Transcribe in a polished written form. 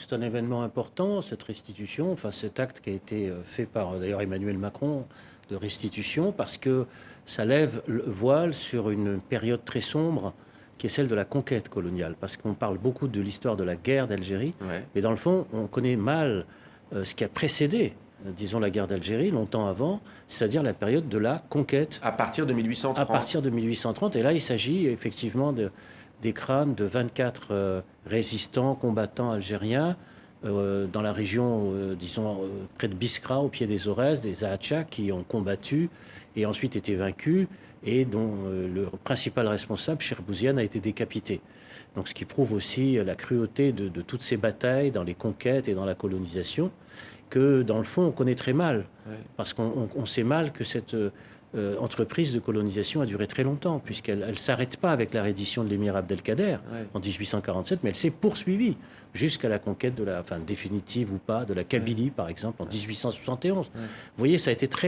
c'est un événement important, cette restitution, enfin cet acte qui a été fait par d'ailleurs Emmanuel Macron de restitution, parce que ça lève le voile sur une période très sombre qui est celle de la conquête coloniale, parce qu'on parle beaucoup de l'histoire de la guerre d'Algérie, Ouais. mais dans le fond, on connaît mal ce qui a précédé, disons, la guerre d'Algérie, longtemps avant, c'est-à-dire la période de la conquête. À partir de 1830. À partir de 1830, et là, il s'agit effectivement des crânes de 24 résistants, combattants algériens dans la région, disons, près de Biskra, au pied des Aurès, des Ahachas, qui ont combattu et ensuite été vaincus, et dont le principal responsable, Cheikh Bouziane, a été décapité. Donc, ce qui prouve aussi la cruauté de toutes ces batailles dans les conquêtes et dans la colonisation, que dans le fond, on connaît très mal, parce qu'on sait mal que cette entreprise de colonisation a duré très longtemps, puisqu'elle ne s'arrête pas avec la reddition de l'émir Abdelkader en 1847, mais elle s'est poursuivie jusqu'à la conquête de la, enfin, définitive ou pas, de la Kabylie, par exemple, en 1871. Vous voyez, ça a été très